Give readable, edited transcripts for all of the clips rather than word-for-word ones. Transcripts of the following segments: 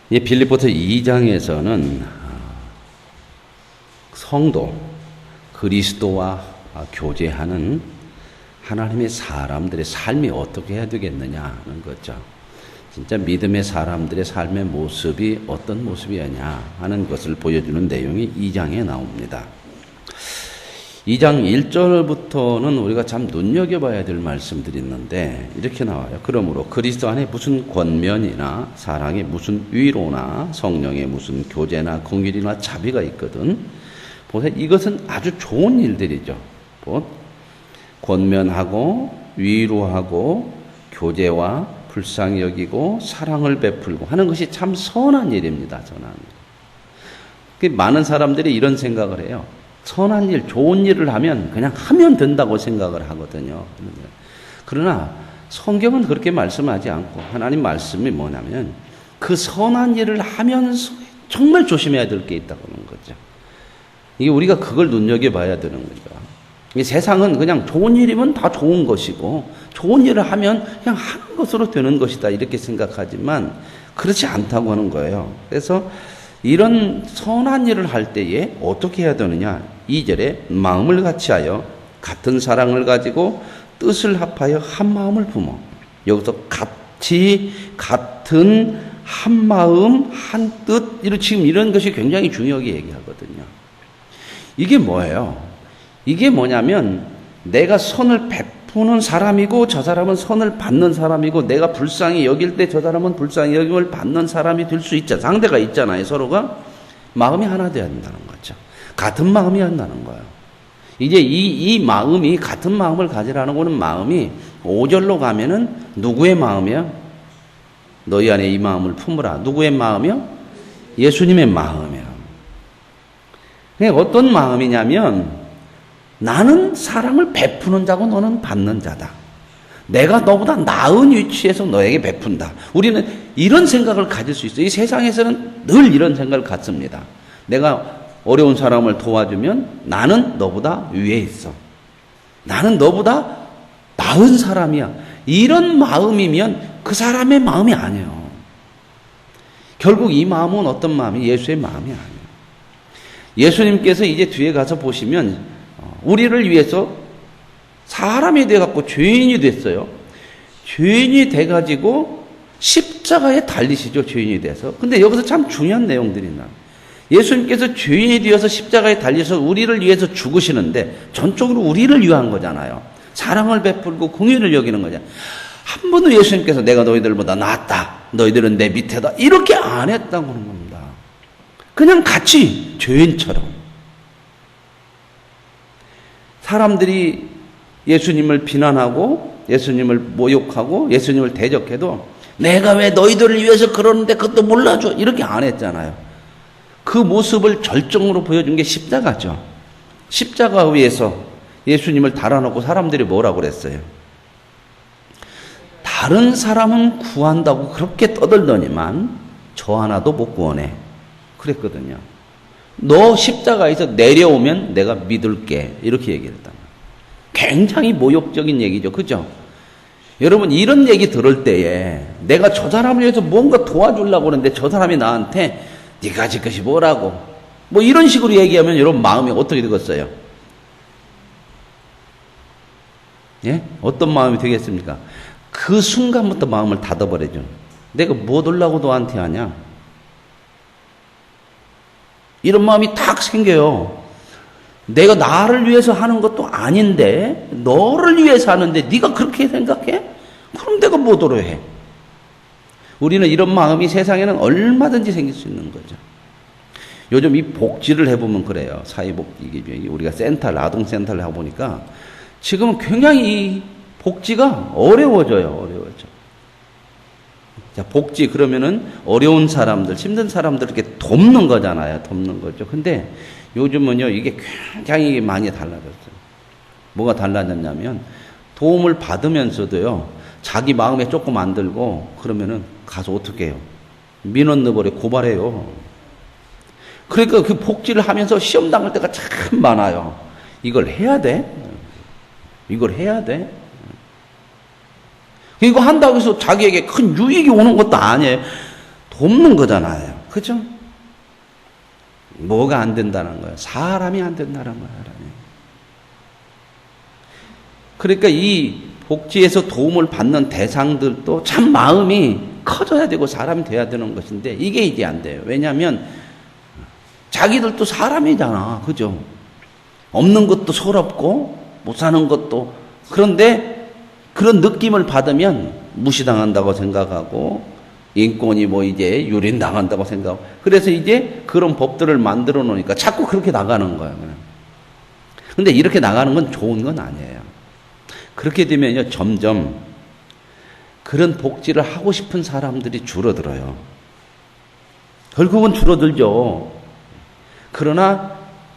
이 빌립보서 2장에서는 성도, 그리스도와 교제하는 하나님의 사람들의 삶이 어떻게 해야 되겠느냐 하는 거죠. 진짜 믿음의 사람들의 삶의 모습이 어떤 모습이었냐 하는 것을 보여주는 내용이 2장에 나옵니다. 2장 1절부터는 우리가 참 눈여겨봐야 될 말씀들이 있는데 이렇게 나와요. 그러므로 그리스도 안에 무슨 권면이나 사랑에 무슨 위로나 성령의 무슨 교제나 긍휼이나 자비가 있거든. 보세요. 이것은 아주 좋은 일들이죠. 권면하고 위로하고 교제와 불쌍히 여기고 사랑을 베풀고 하는 것이 참 선한 일입니다. 선한 일. 많은 사람들이 이런 생각을 해요. 선한 일, 좋은 일을 하면 그냥 하면 된다고 생각을 하거든요. 그러나 성경은 그렇게 말씀하지 않고 하나님 말씀이 뭐냐면 그 선한 일을 하면서 정말 조심해야 될 게 있다고 하는 거죠. 이게 우리가 그걸 눈여겨봐야 되는 거죠. 이 세상은 그냥 좋은 일이면 다 좋은 것이고 좋은 일을 하면 그냥 하는 것으로 되는 것이다 이렇게 생각하지만 그렇지 않다고 하는 거예요. 그래서 이런 선한 일을 할 때에 어떻게 해야 되느냐. 2절에 마음을 같이하여 같은 사랑을 가지고 뜻을 합하여 한 마음을 품어. 여기서 같이 같은 한 마음 한 뜻 지금 이런 것이 굉장히 중요하게 얘기하거든요. 이게 뭐예요? 이게 뭐냐면 내가 선을 베푸는 사람이고 저 사람은 선을 받는 사람이고 내가 불쌍히 여길 때 저 사람은 불쌍히 여김을 받는 사람이 될 수 있잖아요. 상대가 있잖아요. 서로가 마음이 하나 되어야 한다는 거죠. 같은 마음이 한다는 거예요. 이제 이 마음이 같은 마음을 가지라는 거는 마음이 5절로 가면은 누구의 마음이야? 너희 안에 이 마음을 품으라. 누구의 마음이요? 예수님의 마음이에요. 어떤 마음이냐면 나는 사랑을 베푸는 자고 너는 받는 자다. 내가 너보다 나은 위치에서 너에게 베푼다. 우리는 이런 생각을 가질 수 있어요. 이 세상에서는 늘 이런 생각을 갖습니다. 내가 어려운 사람을 도와주면 나는 너보다 위에 있어. 나는 너보다 나은 사람이야. 이런 마음이면 그 사람의 마음이 아니에요. 결국 이 마음은 어떤 마음이? 예수의 마음이 아니에요. 예수님께서 이제 뒤에 가서 보시면 우리를 위해서 사람이 돼갖고 죄인이 됐어요. 죄인이 돼가지고 십자가에 달리시죠. 죄인이 돼서. 근데 여기서 참 중요한 내용들이 나와요. 예수님께서 죄인이 되어서 십자가에 달려서 우리를 위해서 죽으시는데 전적으로 우리를 위한 거잖아요. 사랑을 베풀고 긍휼을 여기는 거잖아요. 한 번도 예수님께서 내가 너희들보다 낫다. 너희들은 내 밑에다. 이렇게 안 했다고 하는 겁니다. 그냥 같이 죄인처럼. 사람들이 예수님을 비난하고 예수님을 모욕하고 예수님을 대적해도 내가 왜 너희들을 위해서 그러는데 그것도 몰라줘. 이렇게 안 했잖아요. 그 모습을 절정으로 보여준 게 십자가죠. 십자가 위에서 예수님을 달아놓고 사람들이 뭐라고 그랬어요? 다른 사람은 구한다고 그렇게 떠들더니만 저 하나도 못 구원해. 그랬거든요. 너 십자가에서 내려오면 내가 믿을게. 이렇게 얘기를 했단 말이에요. 굉장히 모욕적인 얘기죠. 그죠? 여러분 이런 얘기 들을 때에 내가 저 사람을 위해서 뭔가 도와주려고 하는데 저 사람이 나한테 네가 질 것이 뭐라고 뭐 이런 식으로 얘기하면 여러분 마음이 어떻게 되겠어요? 예? 어떤 마음이 되겠습니까? 그 순간부터 마음을 닫아버리죠. 내가 뭐 하려고 너한테 하냐? 이런 마음이 탁 생겨요. 내가 나를 위해서 하는 것도 아닌데 너를 위해서 하는데 네가 그렇게 생각해? 그럼 내가 뭐더러 해? 우리는 이런 마음이 세상에는 얼마든지 생길 수 있는 거죠. 요즘 이 복지를 해보면 그래요. 사회복지 우리가 센터를 아동센터를 해보니까 지금은 굉장히 이 복지가 어려워져요. 자, 복지 그러면은 어려운 사람들, 힘든 사람들 이렇게 돕는 거잖아요. 돕는 거죠. 근데 요즘은요 이게 굉장히 많이 달라졌어요. 뭐가 달라졌냐면 도움을 받으면서도요 자기 마음에 조금 안 들고 그러면은 가서 어떻게 해요? 민원 넣어버려 고발해요. 그러니까 그 복지를 하면서 시험 당할 때가 참 많아요. 이걸 해야 돼? 이걸 해야 돼? 이거 한다고 해서 자기에게 큰 유익이 오는 것도 아니에요. 돕는 거잖아요. 그죠? 뭐가 안 된다는 거예요? 사람이 안 된다는 거예요. 사람이. 그러니까 이 복지에서 도움을 받는 대상들도 참 마음이 커져야 되고 사람이 돼야 되는 것인데 이게 이제 안 돼요. 왜냐하면 자기들도 사람이잖아. 그죠? 없는 것도 서럽고 못 사는 것도 그런데 그런 느낌을 받으면 무시당한다고 생각하고 인권이 뭐 이제 유린당한다고 생각하고 그래서 이제 그런 법들을 만들어 놓으니까 자꾸 그렇게 나가는 거예요. 근데 이렇게 나가는 건 좋은 건 아니에요. 그렇게 되면요 점점 그런 복지를 하고 싶은 사람들이 줄어들어요. 결국은 줄어들죠. 그러나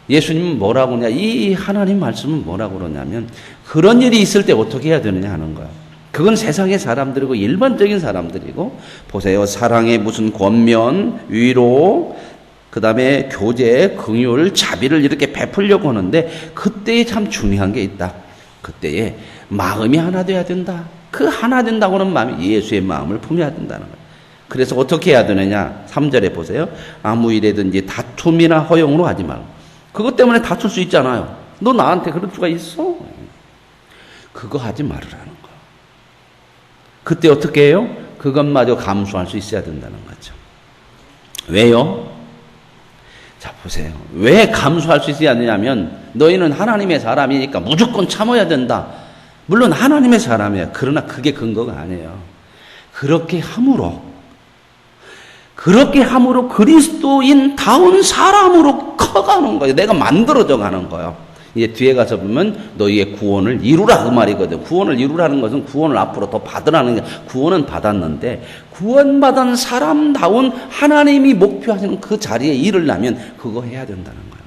예수님은 뭐라고 하냐, 이 하나님 말씀은 뭐라고 그러냐면 그런 일이 있을 때 어떻게 해야 되느냐 하는 거예요. 그건 세상의 사람들이고 일반적인 사람들이고 보세요. 사랑의 무슨 권면, 위로, 그 다음에 교제, 긍휼, 자비를 이렇게 베풀려고 하는데 그때에 참 중요한 게 있다. 그때에 마음이 하나 돼야 된다. 그 하나 된다고 하는 마음이 예수의 마음을 품어야 된다는 거예요. 그래서 어떻게 해야 되느냐. 3절에 보세요. 아무 일에든지 다툼이나 허용으로 하지 말고. 그것 때문에 다툴 수 있잖아요. 너 나한테 그럴 수가 있어? 그거 하지 말으라는 거예요. 그때 어떻게 해요? 그것마저 감수할 수 있어야 된다는 거죠. 왜요? 자, 보세요. 왜 감수할 수 있어야 되냐면 너희는 하나님의 사람이니까 무조건 참아야 된다. 물론 하나님의 사람이에요. 그러나 그게 근거가 아니에요. 그렇게 함으로 그리스도인다운 사람으로 커가는 거예요. 내가 만들어져 가는 거예요. 이제 뒤에 가서 보면 너희의 구원을 이루라 그 말이거든. 구원을 이루라는 것은 구원을 앞으로 더 받으라는 게 구원은 받았는데 구원받은 사람다운 하나님이 목표하시는 그 자리에 이르려면 그거 해야 된다는 거예요.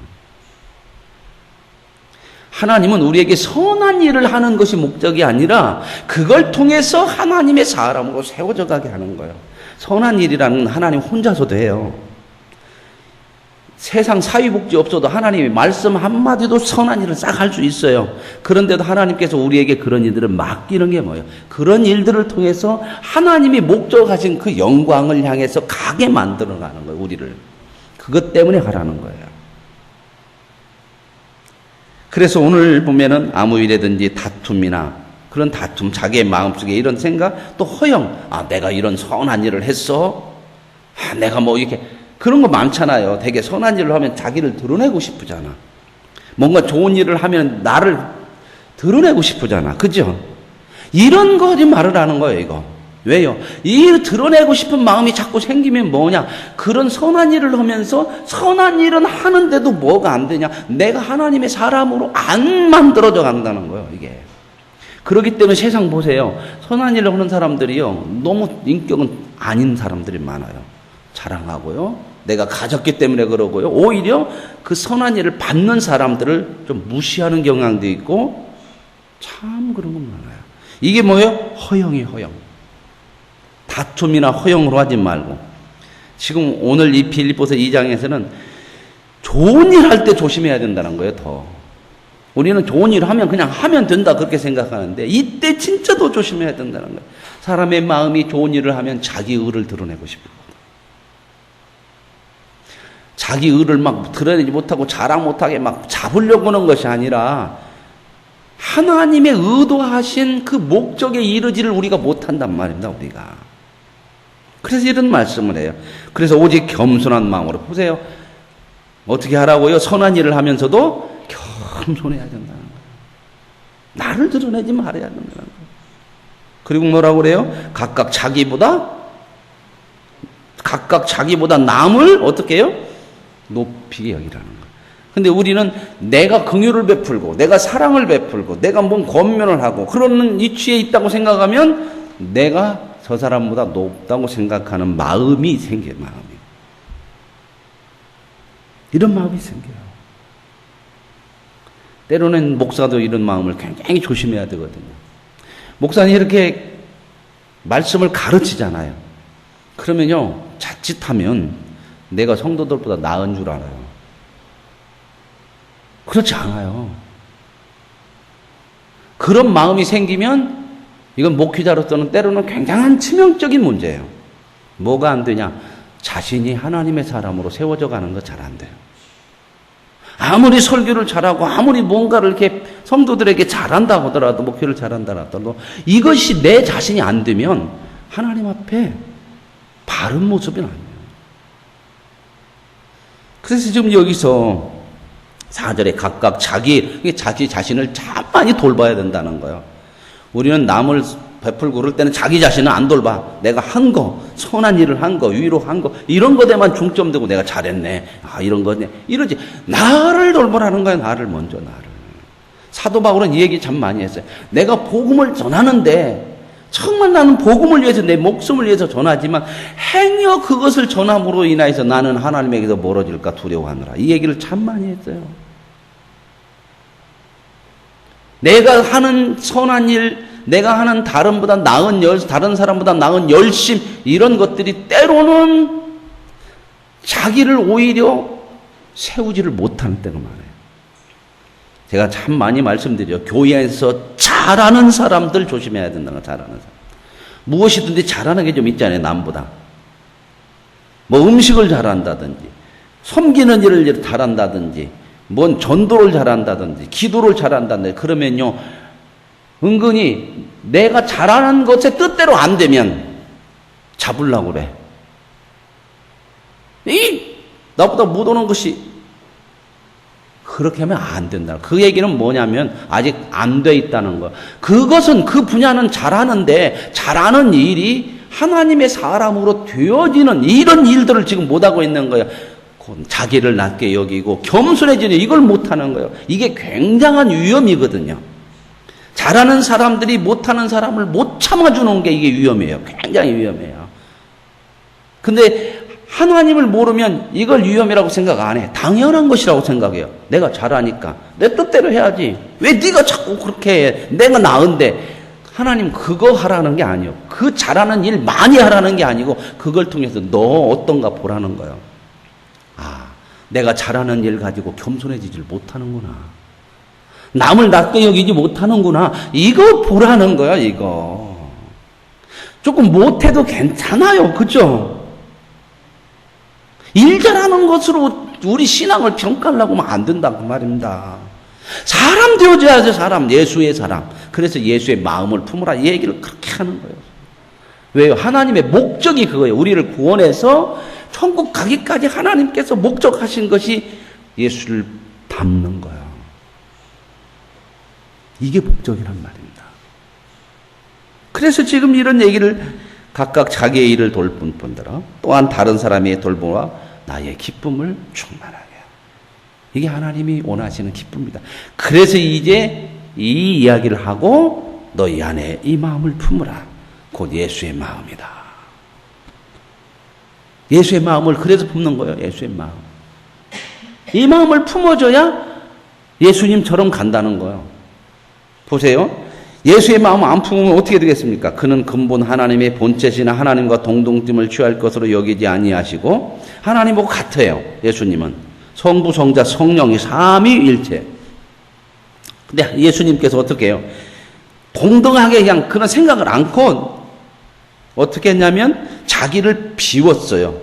하나님은 우리에게 선한 일을 하는 것이 목적이 아니라 그걸 통해서 하나님의 사람으로 세워져 가게 하는 거예요. 선한 일이라는 건 하나님 혼자서도 해요. 세상 사회복지 없어도 하나님이 말씀 한마디도 선한 일을 싹 할 수 있어요. 그런데도 하나님께서 우리에게 그런 일들을 맡기는 게 뭐예요? 그런 일들을 통해서 하나님이 목적하신 그 영광을 향해서 가게 만들어가는 거예요. 우리를. 그것 때문에 하라는 거예요. 그래서 오늘 보면은 아무 일에든지 다툼이나 그런 다툼, 자기의 마음속에 이런 생각, 또 허영. 아, 내가 이런 선한 일을 했어? 아, 내가 뭐 이렇게, 그런 거 많잖아요. 되게 선한 일을 하면 자기를 드러내고 싶으잖아. 뭔가 좋은 일을 하면 나를 드러내고 싶으잖아. 그죠? 이런 거 하지 말으라는 거예요, 이거. 왜요? 이 드러내고 싶은 마음이 자꾸 생기면 뭐냐? 그런 선한 일을 하면서 선한 일은 하는데도 뭐가 안 되냐? 내가 하나님의 사람으로 안 만들어져 간다는 거예요, 이게. 그렇기 때문에 세상 보세요. 선한 일을 하는 사람들이요. 너무 인격은 아닌 사람들이 많아요. 자랑하고요. 내가 가졌기 때문에 그러고요. 오히려 그 선한 일을 받는 사람들을 좀 무시하는 경향도 있고 참 그런 건 많아요. 이게 뭐예요? 허영이 허영. 다툼이나 허영으로 하지 말고 지금 오늘 이 빌립보서 2장에서는 좋은 일 할 때 조심해야 된다는 거예요. 더. 우리는 좋은 일을 하면 그냥 하면 된다 그렇게 생각하는데 이때 진짜 더 조심해야 된다는 거예요. 사람의 마음이 좋은 일을 하면 자기 의를 드러내고 싶거든. 자기 의를 막 드러내지 못하고 자랑 못하게 막 잡으려고 하는 것이 아니라 하나님의 의도하신 그 목적에 이르지를 우리가 못한단 말입니다. 우리가. 그래서 이런 말씀을 해요. 그래서 오직 겸손한 마음으로 보세요. 어떻게 하라고요? 선한 일을 하면서도 겸손해야 된다는 거예요. 나를 드러내지 말아야 된다는 거예요. 그리고 뭐라고 그래요? 각각 자기보다 남을 어떻게 해요? 높이 여기라는 거예요. 근데 우리는 내가 긍휼을 베풀고 내가 사랑을 베풀고 내가 뭔 권면을 하고 그러는 이치에 있다고 생각하면 내가 저 사람보다 높다고 생각하는 마음이 생겨요. 마음이. 이런 마음이 생겨요. 때로는 목사도 이런 마음을 굉장히 조심해야 되거든요. 목사님 이렇게 말씀을 가르치잖아요. 그러면요, 자칫하면 내가 성도들보다 나은 줄 알아요. 그렇지 않아요. 그런 마음이 생기면 이건 목회자로서는 때로는 굉장한 치명적인 문제예요. 뭐가 안 되냐? 자신이 하나님의 사람으로 세워져 가는 거 잘 안 돼요. 아무리 설교를 잘하고 아무리 뭔가를 이렇게 성도들에게 잘한다 하더라도, 목회를 잘한다 하더라도 이것이 내 자신이 안 되면 하나님 앞에 바른 모습이 아니에요. 그래서 지금 여기서 4절에 각각 자기 자신을 참 많이 돌봐야 된다는 거예요. 우리는 남을 베풀고 그럴 때는 자기 자신은 안 돌봐. 내가 한 거, 선한 일을 한 거, 위로한 거, 이런 거에만 중점되고 내가 잘했네. 이런 거네. 이러지. 나를 돌보라는 거야. 나를 먼저, 나를. 사도 바울은 이 얘기 참 많이 했어요. 내가 복음을 전하는데 정말 나는 복음을 위해서 내 목숨을 위해서 전하지만 행여 그것을 전함으로 인하여서 나는 하나님에게서 멀어질까 두려워하느라. 이 얘기를 참 많이 했어요. 내가 하는 선한 일, 내가 하는 다른 사람보다 나은 열심, 이런 것들이 때로는 자기를 오히려 세우지를 못하는 때가 많아요. 제가 참 많이 말씀드려요. 교회에서 잘하는 사람들 조심해야 된다는 거, 잘하는 사람. 무엇이든지 잘하는 게 좀 있잖아요, 남보다. 뭐 음식을 잘한다든지, 섬기는 일을 잘한다든지, 뭔 전도를 잘한다든지, 기도를 잘한다든지, 그러면요, 은근히 내가 잘하는 것의 뜻대로 안 되면 잡으려고 그래. 나보다 못오는 것이, 그렇게 하면 안 된다. 그 얘기는 뭐냐면 아직 안 돼 있다는 거. 그것은, 그 분야는 잘하는데 잘하는 일이 하나님의 사람으로 되어지는 이런 일들을 지금 못하고 있는 거예요. 자기를 낮게 여기고 겸손해지는, 이걸 못하는 거예요. 이게 굉장한 위험이거든요. 잘하는 사람들이 못하는 사람을 못 참아주는 게 이게 위험해요. 굉장히 위험해요. 근데 하나님을 모르면 이걸 위험이라고 생각 안 해. 당연한 것이라고 생각해요. 내가 잘하니까 내 뜻대로 해야지. 왜 네가 자꾸 그렇게 해? 내가 나은데. 하나님 그거 하라는 게 아니에요. 그 잘하는 일 많이 하라는 게 아니고 그걸 통해서 너 어떤가 보라는 거예요. 내가 잘하는 일 가지고 겸손해지질 못하는구나. 남을 낮게 여기지 못하는구나. 이거 보라는 거야, 이거. 조금 못해도 괜찮아요. 그죠? 일 잘하는 것으로 우리 신앙을 평가하려고 하면 안 된다, 그 말입니다. 사람 되어줘야죠, 사람. 예수의 사람. 그래서 예수의 마음을 품으라. 이 얘기를 그렇게 하는 거예요. 왜요? 하나님의 목적이 그거예요. 우리를 구원해서 천국 가기까지 하나님께서 목적하신 것이 예수를 닮는 거예요. 이게 목적이란 말입니다. 그래서 지금 이런 얘기를 각각 자기의 일을 돌본 분들은 또한 다른 사람의 돌보와 나의 기쁨을 충만하게. 이게 하나님이 원하시는 기쁨입니다. 그래서 이제 이 이야기를 하고 너희 안에 이 마음을 품으라. 곧 예수의 마음이다. 예수의 마음을 그래서 품는 거예요. 예수의 마음. 이 마음을 품어줘야 예수님처럼 간다는 거예요. 보세요. 예수의 마음 안 품으면 어떻게 되겠습니까? 그는 근본 하나님의 본체시나 하나님과 동등됨을 취할 것으로 여기지 아니하시고 하나님하고 같아요. 예수님은 성부, 성자, 성령이 삼위일체. 근데 예수님께서 어떻게 해요? 동등하게 그냥 그런 생각을 않고 어떻게 했냐면 자기를 비웠어요.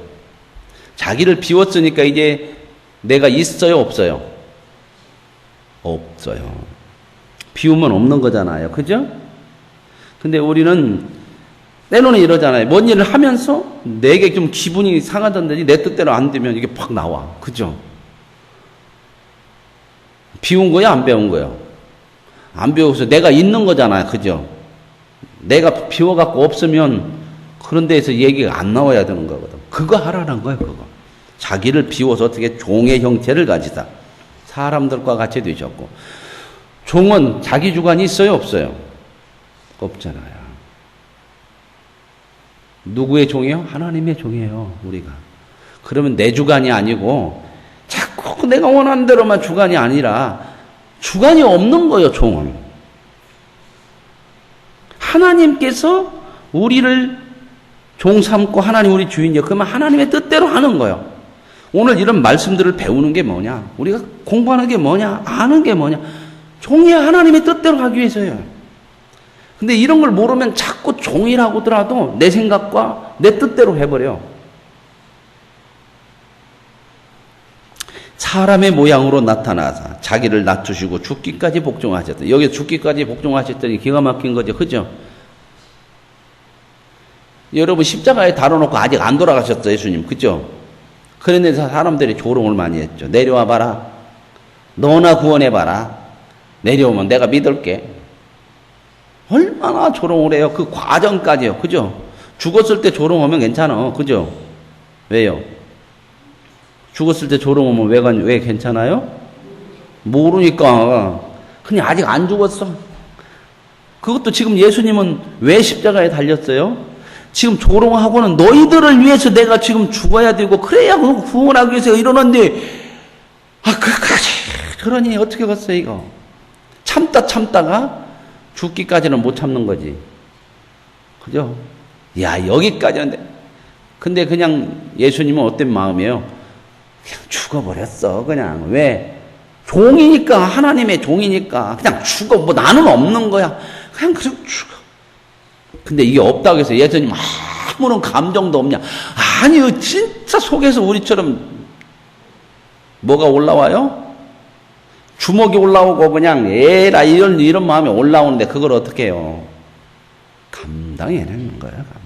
자기를 비웠으니까 이제 내가 있어요, 없어요? 없어요. 비우면 없는 거잖아요. 그죠? 근데 우리는 때로는 이러잖아요. 뭔 일을 하면서 내게 좀 기분이 상하던데 내 뜻대로 안 되면 이게 팍 나와. 그죠? 비운 거야, 안 배운 거야? 안 비워서 내가 있는 거잖아요. 그죠? 내가 비워갖고 없으면 그런 데에서 얘기가 안 나와야 되는 거거든. 그거 하라는 거예요, 그거. 자기를 비워서 어떻게 종의 형체를 가지다. 사람들과 같이 되셨고. 종은 자기 주관이 있어요, 없어요? 없잖아요. 누구의 종이에요? 하나님의 종이에요, 우리가. 그러면 내 주관이 아니고 자꾸 내가 원하는 대로만 주관이 아니라 주관이 없는 거예요, 종은. 하나님께서 우리를 종 삼고 하나님 우리 주인이요. 그러면 하나님의 뜻대로 하는 거예요. 오늘 이런 말씀들을 배우는 게 뭐냐? 우리가 공부하는 게 뭐냐? 아는 게 뭐냐? 종이 하나님의 뜻대로 하기 위해서요. 근데 이런 걸 모르면 자꾸 종이라고 하더라도 내 생각과 내 뜻대로 해버려. 사람의 모양으로 나타나서 자기를 낮추시고 죽기까지 복종하셨다. 여기 죽기까지 복종하셨더니 기가 막힌 거죠. 그죠? 여러분 십자가에 달아놓고 아직 안 돌아가셨죠, 예수님. 그죠? 그런데 사람들이 조롱을 많이 했죠. 내려와 봐라. 너나 구원해 봐라. 내려오면 내가 믿을게. 얼마나 조롱을 해요. 그 과정까지요. 그죠? 죽었을 때 조롱하면 괜찮아. 그죠? 왜요? 죽었을 때 조롱하면 왜 괜찮아요? 모르니까. 그냥 아직 안 죽었어. 그것도 지금 예수님은 왜 십자가에 달렸어요? 지금 조롱하고는 너희들을 위해서 내가 지금 죽어야 되고 그래야 구원하기 위해서 이러는데 그까지 그러니 어떻게 갔어요 이거? 참다가 죽기까지는 못 참는 거지. 그죠? 야 여기까지는 근데 그냥 예수님은 어떤 마음이에요? 그냥 죽어버렸어. 그냥 왜? 종이니까, 하나님의 종이니까 그냥 죽어. 뭐 나는 없는 거야. 그냥 죽어. 근데 이게 없다고 해서 예수님 아무런 감정도 없냐? 아니요. 진짜 속에서 우리처럼 뭐가 올라와요? 주먹이 올라오고 그냥 에라 이런 마음이 올라오는데 그걸 어떻게 해요? 감당해내는 거야. 감당.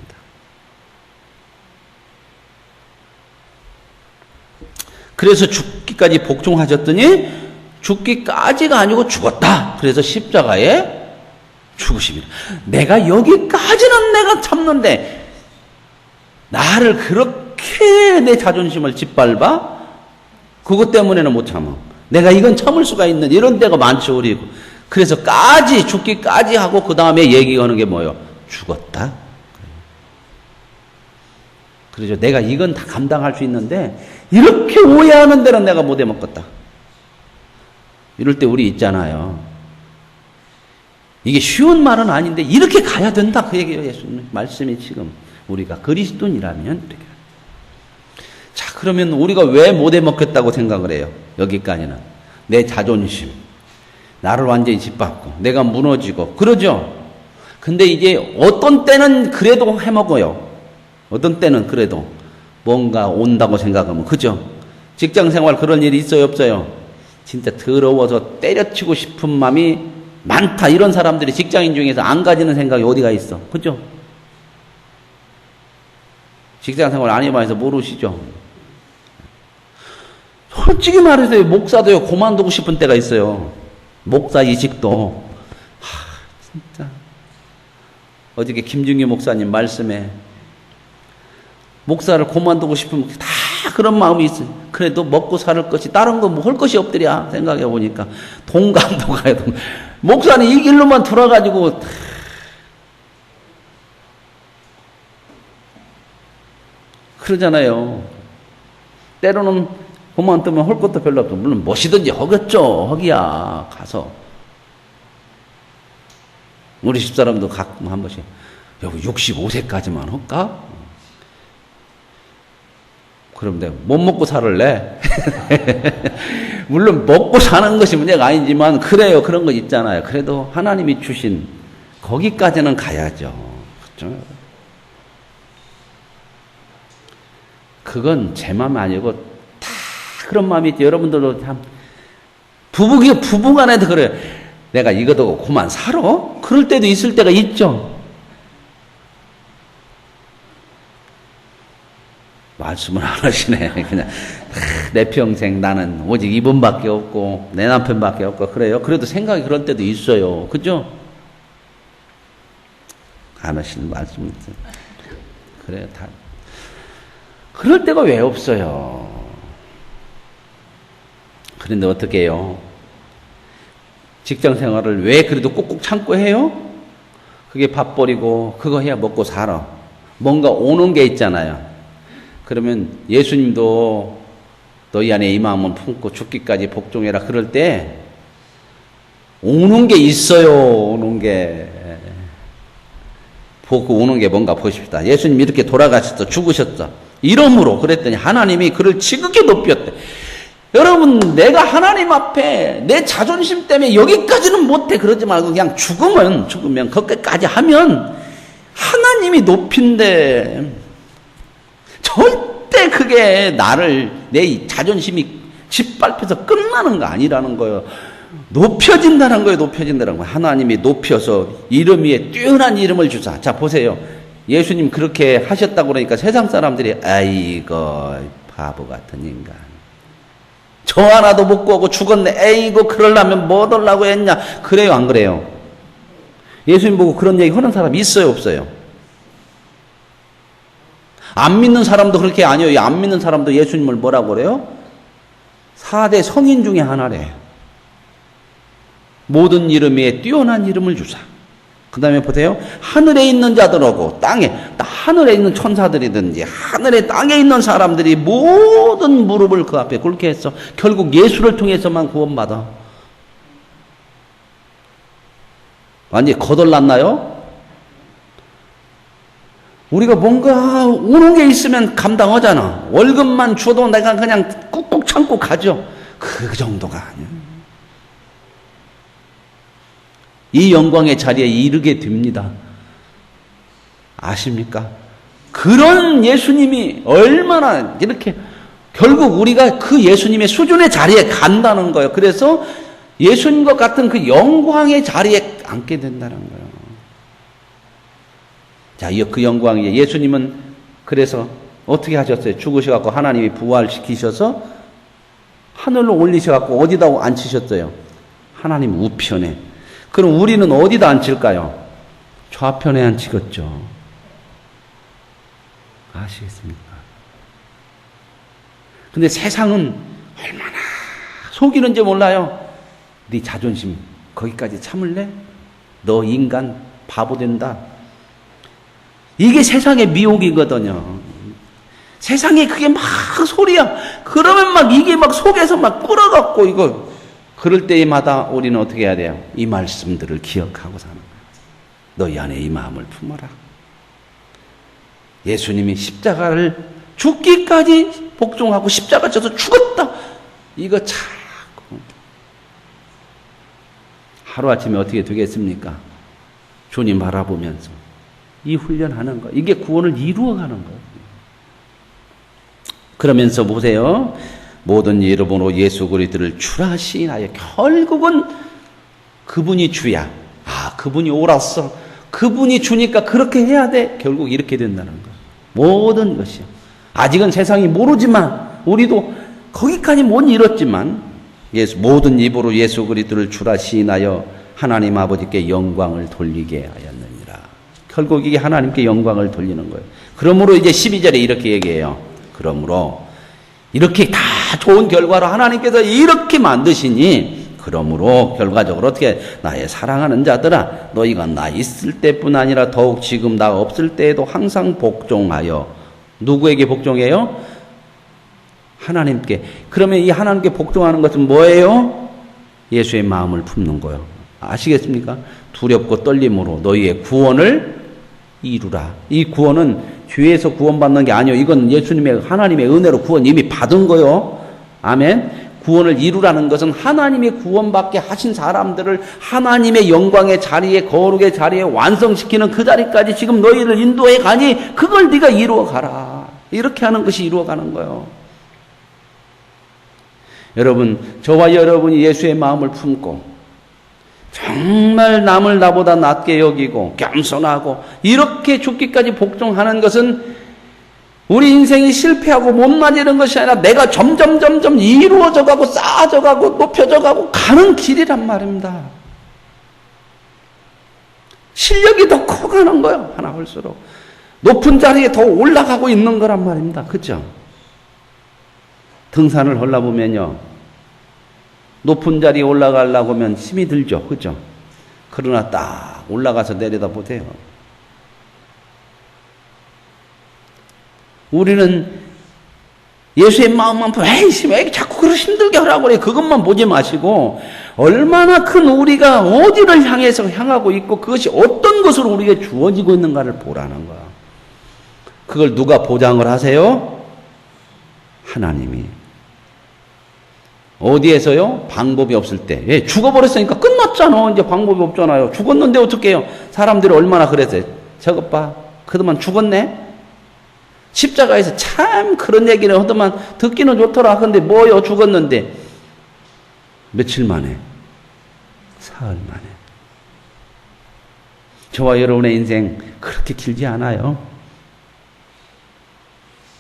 그래서 죽기까지 복종하셨더니 죽기까지가 아니고 죽었다. 그래서 십자가에 죽으십니다. 내가 여기까지는 내가 참는데 나를 그렇게 내 자존심을 짓밟아? 그것 때문에는 못 참아. 내가 이건 참을 수가 있는 이런 데가 많죠. 우리. 그래서 죽기까지 하고 그 다음에 얘기하는 게 뭐예요? 죽었다. 그러죠. 내가 이건 다 감당할 수 있는데 이렇게 오해하는 데는 내가 못 해먹겠다. 이럴 때 우리 있잖아요. 이게 쉬운 말은 아닌데 이렇게 가야 된다. 그 얘기예요. 예수님 말씀이 지금 우리가 그리스도인이라면 이렇게. 자, 그러면 우리가 왜 못 해먹겠다고 생각을 해요? 여기까지는. 내 자존심. 나를 완전히 짓밟고 내가 무너지고 그러죠. 근데 이제 어떤 때는 그래도 해먹어요. 어떤 때는 그래도 뭔가 온다고 생각하면. 그죠? 직장 생활 그런 일이 있어요, 없어요? 진짜 더러워서 때려치고 싶은 마음이 많다. 이런 사람들이 직장인 중에서 안 가지는 생각이 어디가 있어? 그죠? 직장 생활 안 해봐서 모르시죠? 솔직히 말해서 목사도요, 그만두고 싶은 때가 있어요. 목사 이직도. 진짜. 어저께 김중기 목사님 말씀에 목사를 그만두고 싶으면 다 그런 마음이 있어요. 그래도 먹고 살 것이 다른 거 뭐 할 것이 없더랴 생각해 보니까 동감도 가야 돼. 목사는 이 길로만 돌아가지고 그러잖아요. 때로는 그만두면 할 것도 별로 없고 물론 무엇이든지 하겠죠. 하기야 가서 우리 집사람도 가끔 한 번씩 여보 65세까지만 할까? 그럼 내가 못 먹고 살을래? 물론 먹고 사는 것이 문제가 아니지만 그래요. 그런 거 있잖아요. 그래도 하나님이 주신 거기까지는 가야죠. 그렇죠? 그건 제 마음이 아니고 다 그런 마음이 있죠. 여러분들도 참 부부간에도 그래요. 내가 이거도 그만 살아? 그럴 때도 있을 때가 있죠. 말씀을 안 하시네. 그냥 내 평생 나는 오직 이분밖에 없고 내 남편밖에 없고 그래요. 그래도 생각이 그럴 때도 있어요. 그죠? 안 하시는 말씀. 그래요. 다. 그럴 때가 왜 없어요? 그런데 어떻게 해요? 직장 생활을 왜 그래도 꾹꾹 참고 해요? 그게 밥 버리고 그거 해야 먹고 살아. 뭔가 오는 게 있잖아요. 그러면 예수님도 너희 안에 이 마음은 품고 죽기까지 복종해라. 그럴 때 오는 게 있어요. 오는 게. 보고 오는 게 뭔가 보십시다. 예수님 이렇게 돌아가셨어. 죽으셨어. 이러므로 그랬더니 하나님이 그를 지극히 높였대. 여러분 내가 하나님 앞에 내 자존심 때문에 여기까지는 못해 그러지 말고 그냥 죽으면 거기까지 하면 하나님이 높인데 절대 그게 나를 내 자존심이 짓밟혀서 끝나는 거 아니라는 거예요. 높여진다는 거예요. 높여진다는 거예요. 하나님이 높여서 이름 위에 뛰어난 이름을 주사. 자, 보세요. 예수님 그렇게 하셨다고 그러니까 세상 사람들이 아이고 바보 같은 인간. 저 하나도 못 구하고 죽었네. 에이고 그러려면 뭐 하려고 했냐. 그래요 안 그래요? 예수님 보고 그런 얘기 하는 사람 있어요 없어요? 안 믿는 사람도 그렇게 아니에요. 안 믿는 사람도 예수님을 뭐라고 그래요? 4대 성인 중에 하나래. 모든 이름 위에 뛰어난 이름을 주사. 그 다음에 보세요. 하늘에 있는 자들하고 하늘에 있는 천사들이든지 하늘에 땅에 있는 사람들이 모든 무릎을 그 앞에 꿇게 했어. 결국 예수를 통해서만 구원받아. 완전히 거덜났나요? 우리가 뭔가 오는 게 있으면 감당하잖아. 월급만 줘도 내가 그냥 꾹꾹 참고 가죠. 그 정도가 아니야. 이 영광의 자리에 이르게 됩니다. 아십니까? 그런 예수님이 얼마나 이렇게 결국 우리가 그 예수님의 수준의 자리에 간다는 거예요. 그래서 예수님과 같은 그 영광의 자리에 앉게 된다는 거예요. 자, 그 영광이 예수님은 그래서 어떻게 하셨어요? 죽으셔갖고 하나님이 부활시키셔서 하늘로 올리셔갖고 어디다 앉히셨어요? 하나님 우편에. 그럼 우리는 어디다 앉힐까요? 좌편에 앉히겠죠. 아시겠습니까? 근데 세상은 얼마나 속이는지 몰라요. 네 자존심 거기까지 참을래? 너 인간 바보 된다. 이게 세상의 미혹이거든요. 세상에 그게 막 소리야. 그러면 막 이게 막 속에서 막 끓어갖고 이거 그럴 때마다 우리는 어떻게 해야 돼요? 이 말씀들을 기억하고 사는 거예요. 너희 안에 이 마음을 품어라. 예수님이 십자가를 죽기까지 복종하고 십자가 져서 죽었다. 이거 자꾸 하루아침에 어떻게 되겠습니까? 주님 바라보면서 이 훈련하는 거. 이게 구원을 이루어가는 거예요. 그러면서 보세요. 모든 이름으로 예수 그리스도를 주라 시인하여. 결국은 그분이 주야. 아, 그분이 옳았어. 그분이 주니까 그렇게 해야 돼. 결국 이렇게 된다는 거예요. 모든 것이요. 아직은 세상이 모르지만 우리도 거기까지 못 이뤘지만 모든 입으로 예수 그리스도를 주라 시인하여 하나님 아버지께 영광을 돌리게 하였느니라. 결국 이게 하나님께 영광을 돌리는 거예요. 그러므로 이제 12절에 이렇게 얘기해요. 그러므로 이렇게 다 좋은 결과로 하나님께서 이렇게 만드시니 그러므로 결과적으로 어떻게 나의 사랑하는 자들아 너희가 나 있을 때뿐 아니라 더욱 지금 나 없을 때에도 항상 복종하여. 누구에게 복종해요? 하나님께. 그러면 이 하나님께 복종하는 것은 뭐예요? 예수의 마음을 품는 거예요. 아시겠습니까? 두렵고 떨림으로 너희의 구원을 이루라. 이 구원은 죄에서 구원받는 게 아니에요. 이건 예수님의 하나님의 은혜로 구원 이미 받은 거요. 아멘. 구원을 이루라는 것은 하나님이 구원받게 하신 사람들을 하나님의 영광의 자리에, 거룩의 자리에 완성시키는 그 자리까지 지금 너희를 인도해 가니 그걸 네가 이루어 가라. 이렇게 하는 것이 이루어가는 거예요. 여러분, 저와 여러분이 예수의 마음을 품고 정말 남을 나보다 낮게 여기고 겸손하고 이렇게 죽기까지 복종하는 것은 우리 인생이 실패하고 못 맞이는 것이 아니라 내가 점점 이루어져 가고 쌓아져 가고 높여져 가고 가는 길이란 말입니다. 실력이 더 커가는 거예요. 하나 할수록. 높은 자리에 더 올라가고 있는 거란 말입니다. 그죠? 등산을 하려고 보면요. 높은 자리에 올라가려고 하면 힘이 들죠. 그죠? 그러나 딱 올라가서 내려다 보세요. 우리는 예수의 마음만 보면 에이씨 왜 자꾸 그렇게 힘들게 하라고 그래. 그것만 보지 마시고 얼마나 큰 우리가 어디를 향해서 향하고 있고 그것이 어떤 것으로 우리에게 주어지고 있는가를 보라는 거야. 그걸 누가 보장을 하세요? 하나님이. 어디에서요? 방법이 없을 때. 예, 죽어버렸으니까 끝났잖아. 이제 방법이 없잖아요. 죽었는데 어떡해요? 사람들이 얼마나 그랬어요. 저것 봐. 그동안 죽었네? 십자가에서 참 그런 얘기를 하더만 듣기는 좋더라. 근데 뭐요? 죽었는데. 며칠 만에? 사흘 만에. 저와 여러분의 인생 그렇게 길지 않아요.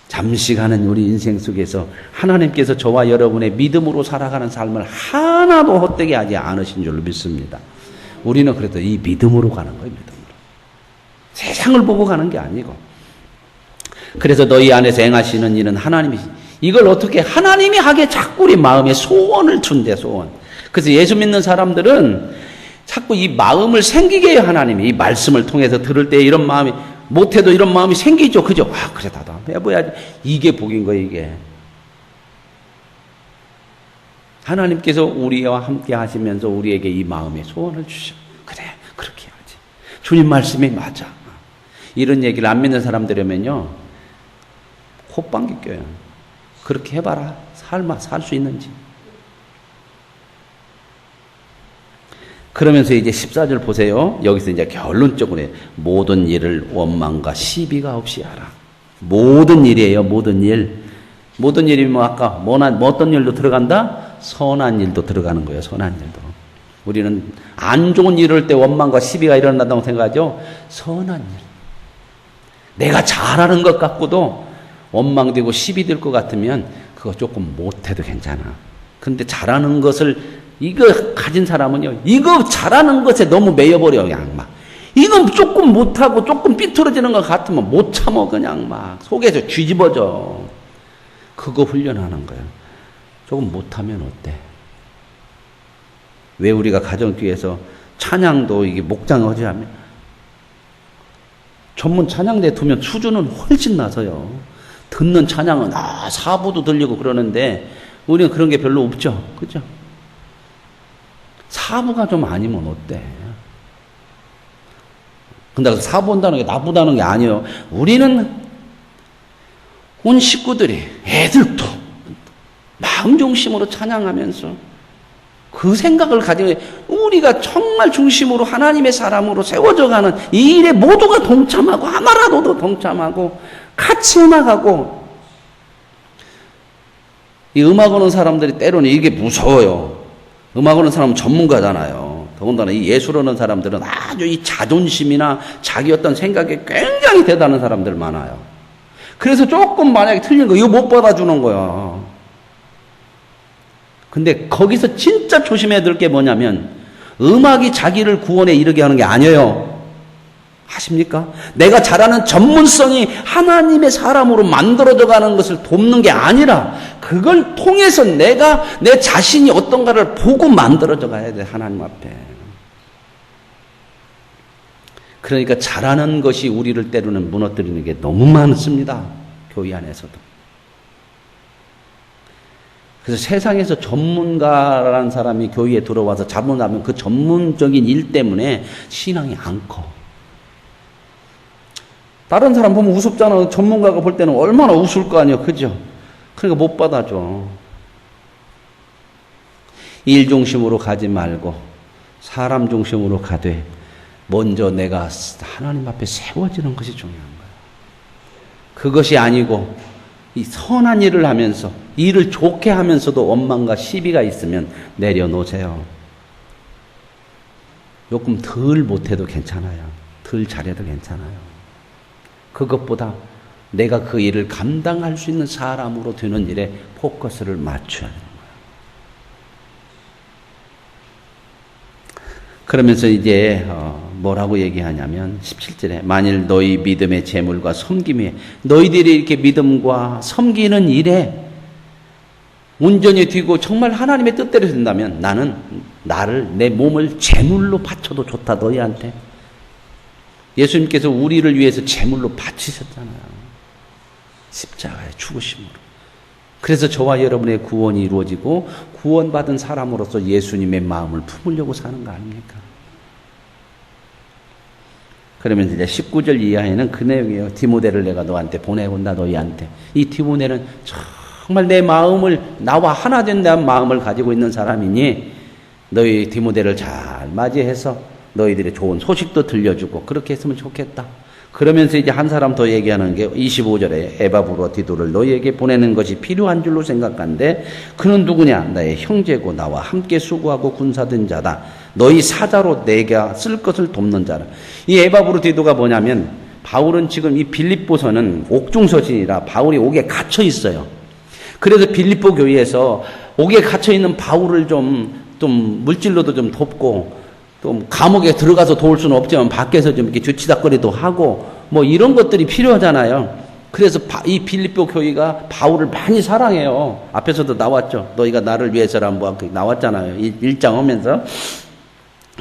잠시 가는 우리 인생 속에서 하나님께서 저와 여러분의 믿음으로 살아가는 삶을 하나도 헛되게 하지 않으신 줄로 믿습니다. 우리는 그래도 이 믿음으로 가는 거예요. 믿음으로. 세상을 보고 가는 게 아니고. 그래서 너희 안에서 행하시는 일은 하나님이, 이걸 어떻게 하나님이 하게 자꾸 우리 마음에 소원을 준대. 소원. 그래서 예수 믿는 사람들은 자꾸 이 마음을 생기게 해요. 하나님이 이 말씀을 통해서 들을 때 이런 마음이, 못해도 이런 마음이 생기죠. 그죠? 아, 그래, 나도 한번 해봐야지. 이게 복인 거예요. 이게 하나님께서 우리와 함께 하시면서 우리에게 이 마음의 소원을 주셔. 그래, 그렇게 해야지. 주님 말씀이 맞아. 이런 얘기를 안 믿는 사람들이면요, 콧방귀 껴요. 그렇게 해봐라. 살 수 있는지. 그러면서 이제 14절 보세요. 여기서 이제 결론적으로 해요. 모든 일을 원망과 시비가 없이 하라. 모든 일이에요. 모든 일. 모든 일이면 뭐 아까 뭐 어떤 일도 들어간다? 선한 일도 들어가는 거예요. 선한 일도. 우리는 안 좋은 일을 때 원망과 시비가 일어난다고 생각하죠. 선한 일. 내가 잘하는 것 같고도 원망되고 시비 될 것 같으면 그거 조금 못해도 괜찮아. 근데 잘하는 것을 이거 가진 사람은요, 이거 잘하는 것에 너무 매여버려요. 그냥 막 이거 조금 못하고 조금 삐뚤어지는 것 같으면 못 참어. 그냥 막 속에서 뒤집어져. 그거 훈련하는 거예요. 조금 못하면 어때? 왜 우리가 가정교회에서 찬양도 이게 목장어지 하면 전문 찬양대 두면 수준은 훨씬 나서요. 듣는 찬양은 사부도 들리고 그러는데 우리는 그런 게 별로 없죠. 그죠? 사부가 좀 아니면 어때? 근데 사부 온다는 게 나쁘다는 게 아니에요. 우리는 온 식구들이, 애들도 마음 중심으로 찬양하면서 그 생각을 가지고 우리가 정말 중심으로 하나님의 사람으로 세워져 가는 이 일에 모두가 동참하고 하나라도 더 동참하고 같이 음악하고. 이 음악 오는 사람들이 때로는 이게 무서워요. 음악 오는 사람은 전문가잖아요. 더군다나 이 예술 오는 사람들은 아주 이 자존심이나 자기 어떤 생각에 굉장히 대단한 사람들 많아요. 그래서 조금 만약에 틀린 거 이거 못 받아주는 거야. 근데 거기서 진짜 조심해야 될 게 뭐냐면 음악이 자기를 구원에 이르게 하는 게 아니에요. 아십니까? 내가 잘하는 전문성이 하나님의 사람으로 만들어져 가는 것을 돕는 게 아니라 그걸 통해서 내가 내 자신이 어떤가를 보고 만들어져 가야 돼. 하나님 앞에. 그러니까 잘하는 것이 우리를 때로는 무너뜨리는 게 너무 많습니다. 교회 안에서도. 그래서 세상에서 전문가라는 사람이 교회에 들어와서 자문하면 그 전문적인 일 때문에 신앙이 안 커. 다른 사람 보면 우습잖아. 전문가가 볼 때는 얼마나 우스울 거 아니에요. 그죠? 그러니까 못 받아줘. 일 중심으로 가지 말고 사람 중심으로 가되 먼저 내가 하나님 앞에 세워지는 것이 중요한 거예요. 그것이 아니고 이 선한 일을 하면서 일을 좋게 하면서도 원망과 시비가 있으면 내려놓으세요. 조금 덜 못해도 괜찮아요. 덜 잘해도 괜찮아요. 그것보다 내가 그 일을 감당할 수 있는 사람으로 되는 일에 포커스를 맞춰야 되는 거예요. 그러면서 이제 뭐라고 얘기하냐면 17절에 만일 너희 믿음의 재물과 섬김에 너희들이 이렇게 믿음과 섬기는 일에 온전히 뒤고 정말 하나님의 뜻대로 된다면 나는 내 몸을 재물로 바쳐도 좋다. 너희한테. 예수님께서 우리를 위해서 재물로 바치셨잖아요. 십자가의 죽으심으로. 그래서 저와 여러분의 구원이 이루어지고 구원받은 사람으로서 예수님의 마음을 품으려고 사는 거 아닙니까? 그러면 이제 19절 이하에는 그 내용이에요. 디모데를 내가 너한테 보내온다. 너희한테. 이 디모데는 정말 내 마음을 나와 하나 된다는 마음을 가지고 있는 사람이니 너희 디모데를 잘 맞이해서 너희들의 좋은 소식도 들려주고 그렇게 했으면 좋겠다. 그러면서 이제 한 사람 더 얘기하는 게 25절에 에바브로디도를 너희에게 보내는 것이 필요한 줄로 생각한데 그는 누구냐? 나의 형제고 나와 함께 수고하고 군사된 자다. 너희 사자로 내가 쓸 것을 돕는 자라. 이 에바브로디도가 뭐냐면 바울은 지금 이 빌립보서는 옥중서신이라 바울이 옥에 갇혀 있어요. 그래서 빌립보 교회에서 옥에 갇혀 있는 바울을 좀 물질로도 좀 돕고 또 감옥에 들어가서 도울 수는 없지만 밖에서 좀 이렇게 주치닥거리도 하고 뭐 이런 것들이 필요하잖아요. 그래서 이 빌립보 교회가 바울을 많이 사랑해요. 앞에서도 나왔죠. 너희가 나를 위해서라 뭐 나왔잖아요. 1장 하면서.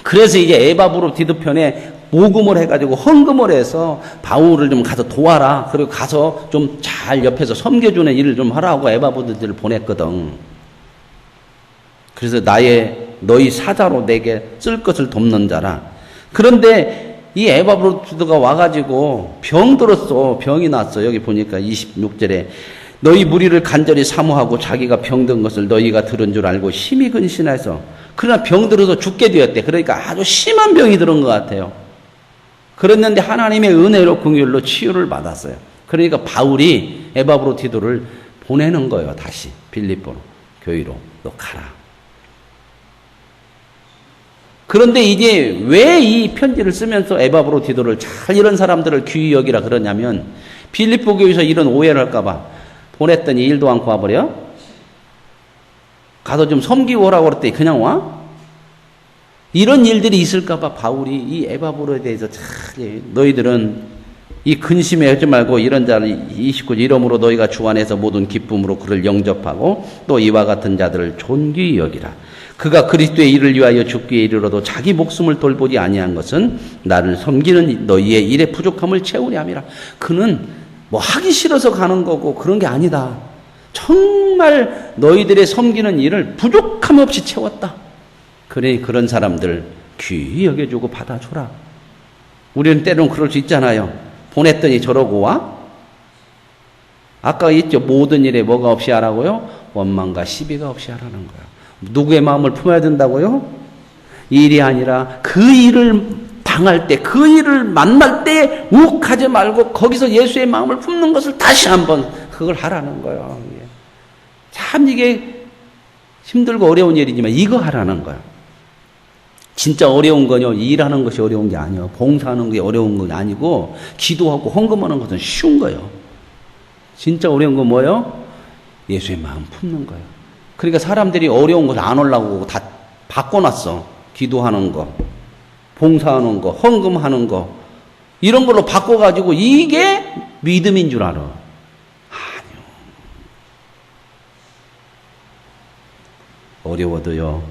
그래서 이제 에바브로디도 편에 모금을 해가지고 헌금을 해서 바울을 좀 가서 도와라. 그리고 가서 좀 잘 옆에서 섬겨주는 일을 좀 하라고 에바브로디도를 보냈거든. 그래서 너희 사자로 내게 쓸 것을 돕는 자라. 그런데 이 에바브로디도가 와가지고 병이 났어. 여기 보니까 26절에 너희 무리를 간절히 사모하고 자기가 병든 것을 너희가 들은 줄 알고 심히 근신해서 그러나 병들어서 죽게 되었대. 그러니까 아주 심한 병이 들은 것 같아요. 그랬는데 하나님의 은혜로 긍휼로 치유를 받았어요. 그러니까 바울이 에바브로디도를 보내는 거예요. 다시 빌립보 교회로 너 가라. 그런데 이제 왜 이 편지를 쓰면서 에바브로디도를 잘 이런 사람들을 귀히 여기라 그러냐면 빌립보 교회에서 이런 오해를 할까봐 보냈더니 일도 않고 와버려? 가서 좀 섬기고 오라고 그랬더니 그냥 와? 이런 일들이 있을까봐 바울이 이 에바브로에 대해서 잘 너희들은 이 근심에 하지 말고 이런 자를 29절 이러므로 너희가 주 안에서 모든 기쁨으로 그를 영접하고 또 이와 같은 자들을 존귀히 여기라. 그가 그리스도의 일을 위하여 죽기에 이르러도 자기 목숨을 돌보지 아니한 것은 나를 섬기는 너희의 일의 부족함을 채우려 함이라. 그는 뭐 하기 싫어서 가는 거고 그런 게 아니다. 정말 너희들의 섬기는 일을 부족함 없이 채웠다. 그래 그런 사람들 귀히 여겨주고 받아줘라. 우리는 때로는 그럴 수 있잖아요. 보냈더니 저러고 와? 아까 있죠. 모든 일에 뭐가 없이 하라고요? 원망과 시비가 없이 하라는 거야. 누구의 마음을 품어야 된다고요? 일이 아니라 그 일을 당할 때, 그 일을 만날 때 욱하지 말고 거기서 예수의 마음을 품는 것을 다시 한번 그걸 하라는 거예요. 참 이게 힘들고 어려운 일이지만 이거 하라는 거야. 진짜 어려운 거요. 일하는 것이 어려운 게 아니에요. 봉사하는 게 어려운 건 아니고 기도하고 헌금하는 것은 쉬운 거예요. 진짜 어려운 건 뭐예요? 예수의 마음 품는 거예요. 그러니까 사람들이 어려운 것을 안 하려고 다 바꿔놨어. 기도하는 거, 봉사하는 거, 헌금하는 거 이런 걸로 바꿔가지고 이게 믿음인 줄 알아. 아니요. 어려워도요.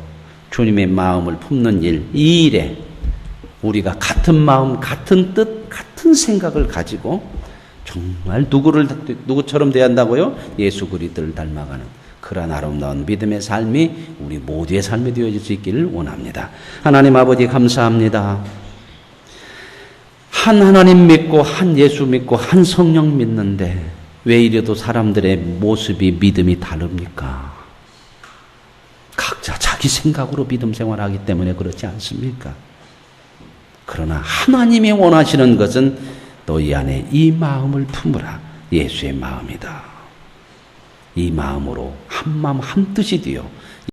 주님의 마음을 품는 일, 이 일에 우리가 같은 마음, 같은 뜻, 같은 생각을 가지고 정말 누구처럼 대한다고요? 예수 그리스도를 닮아가는 그런 아름다운 믿음의 삶이 우리 모두의 삶이 되어질 수 있기를 원합니다. 하나님 아버지 감사합니다. 한 하나님 믿고 한 예수 믿고 한 성령 믿는데 왜 이래도 사람들의 모습이 믿음이 다릅니까? 각자 자기 생각으로 믿음 생활하기 때문에 그렇지 않습니까? 그러나 하나님이 원하시는 것은 너희 안에 이 마음을 품으라. 예수의 마음이다. 이 마음으로 한 마음 한 뜻이 되어